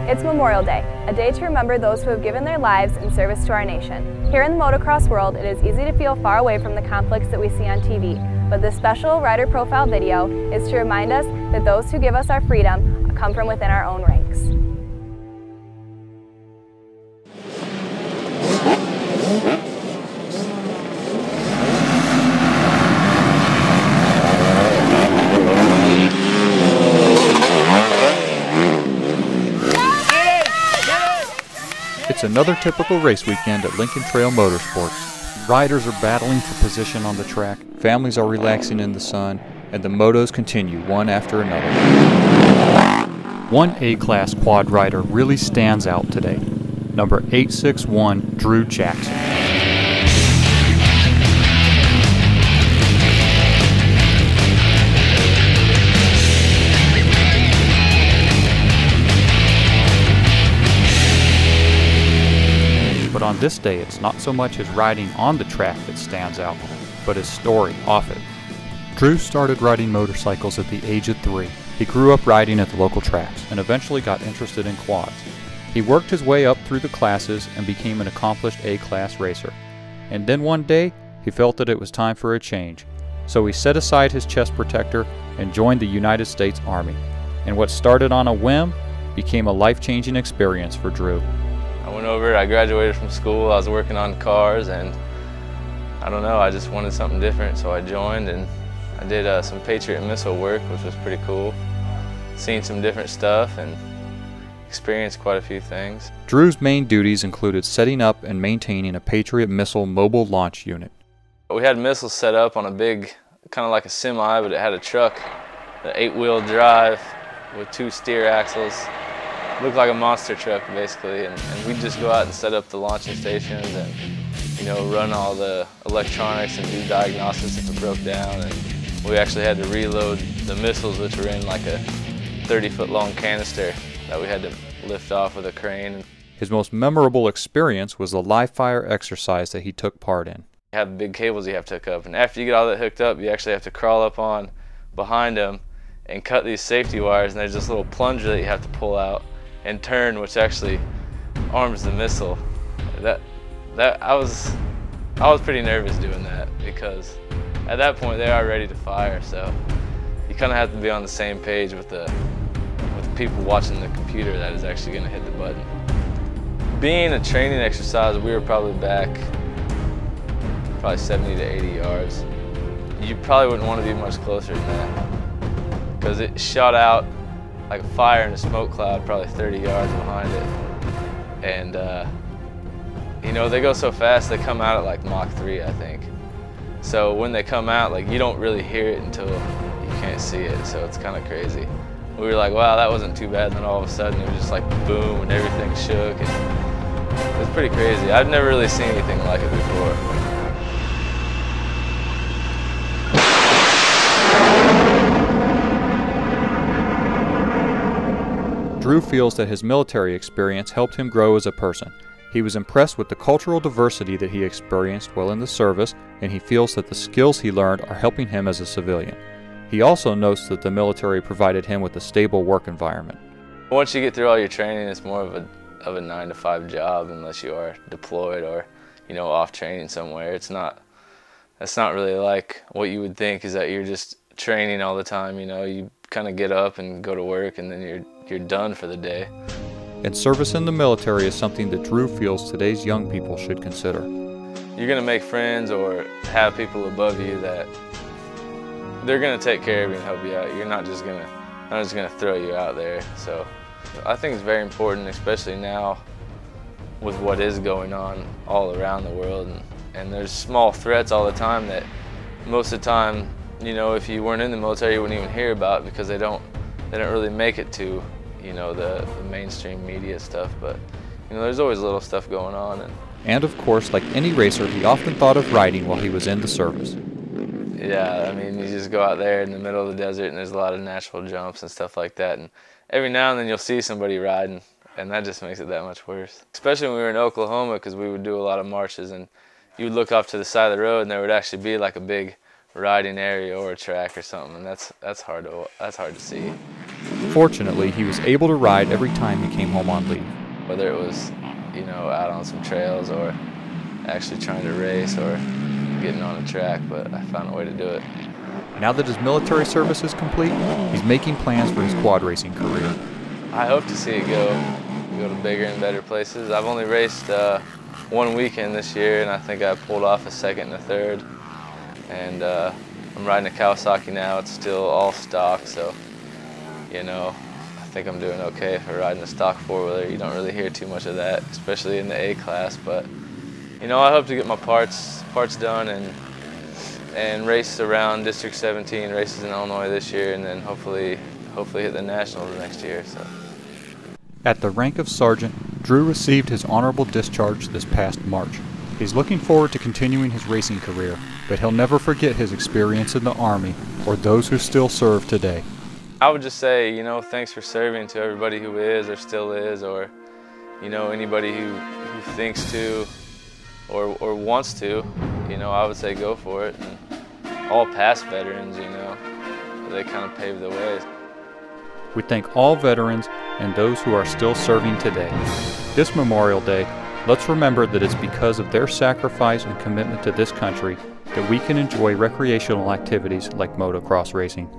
It's Memorial Day, a day to remember those who have given their lives in service to our nation. Here in the motocross world, it is easy to feel far away from the conflicts that we see on TV, but this special rider profile video is to remind us that those who give us our freedom come from within our own ranks. It's another typical race weekend at Lincoln Trail Motorsports. Riders are battling for position on the track, families are relaxing in the sun, and the motos continue one after another. One A-class quad rider really stands out today. Number 861, Drew Jackson. But on this day, it's not so much his riding on the track that stands out, but his story off it. Drew started riding motorcycles at the age of 3. He grew up riding at the local tracks and eventually got interested in quads. He worked his way up through the classes and became an accomplished A-class racer. And then one day, he felt that it was time for a change. So he set aside his chest protector and joined the United States Army. And what started on a whim became a life-changing experience for Drew. I went over, I graduated from school, I was working on cars, and I don't know, I just wanted something different, so I joined and I did some Patriot missile work, which was pretty cool. Seen some different stuff and experienced quite a few things. Drew's main duties included setting up and maintaining a Patriot missile mobile launch unit. We had missiles set up on a big, kind of like a semi, but it had a truck, an 8-wheel drive with 2 steer axles. Looked like a monster truck basically, and we'd just go out and set up the launching stations and, you know, run all the electronics and do diagnostics if it broke down. And we actually had to reload the missiles, which were in like a 30-foot long canister that we had to lift off with a crane. His most memorable experience was the live fire exercise that he took part in. You have big cables you have to hook up, and after you get all that hooked up, you actually have to crawl up on behind them and cut these safety wires, and there's this little plunger that you have to pull out and turn, which actually arms the missile. I was pretty nervous doing that because at that point they are ready to fire, so you kind of have to be on the same page with the people watching the computer that is actually going to hit the button. Being a training exercise, we were probably back 70 to 80 yards. You probably wouldn't want to be much closer than that because it shot out like a fire in a smoke cloud probably 30 yards behind it. And you know, they go so fast, they come out at like Mach 3, I think. So when they come out, like, you don't really hear it until you can't see it, so it's kind of crazy. We were like, wow, that wasn't too bad, and then all of a sudden it was just like boom and everything shook, and it was pretty crazy. I've never really seen anything like it before. Drew feels that his military experience helped him grow as a person. He was impressed with the cultural diversity that he experienced while in the service, and he feels that the skills he learned are helping him as a civilian. He also notes that the military provided him with a stable work environment. Once you get through all your training, it's more of a 9-to-5 job unless you are deployed or, you know, off training somewhere. That's not really like what you would think, is that you're just training all the time, you know. You kind of get up and go to work and then you're done for the day. And service in the military is something that Drew feels today's young people should consider. You're going to make friends or have people above you that they're going to take care of you and help you out. You're not just going to throw you out there. So I think it's very important, especially now with what is going on all around the world. And there's small threats all the time that most of the time, you know, if you weren't in the military, you wouldn't even hear about because they don't really make it to, you know, the mainstream media stuff. But, you know, there's always little stuff going on. And of course, like any racer, he often thought of riding while he was in the service. Yeah, I mean, you just go out there in the middle of the desert and there's a lot of natural jumps and stuff like that. And every now and then you'll see somebody riding, and that just makes it that much worse. Especially when we were in Oklahoma, because we would do a lot of marches, and you would look off to the side of the road and there would actually be like a big riding area or a track or something, and that's hard to see. Fortunately, he was able to ride every time he came home on leave. Whether it was, out on some trails or actually trying to race or getting on a track, but I found a way to do it. Now that his military service is complete, he's making plans for his quad racing career. I hope to see it go to bigger and better places. I've only raced one weekend this year, and I think I pulled off a second and a third. And I'm riding a Kawasaki now. It's still all stock, so I think I'm doing okay for riding a stock four-wheeler. You don't really hear too much of that, especially in the A class. But I hope to get my parts done and race around District 17 races in Illinois this year, and then hopefully hit the Nationals next year. So. At the rank of sergeant, Drew received his honorable discharge this past March. He's looking forward to continuing his racing career, but he'll never forget his experience in the Army or those who still serve today. I would just say, thanks for serving to everybody who is or still is, or, anybody who thinks to or wants to, I would say go for it. And all past veterans, they kind of paved the way. We thank all veterans and those who are still serving today. This Memorial Day, let's remember that it's because of their sacrifice and commitment to this country that we can enjoy recreational activities like motocross racing.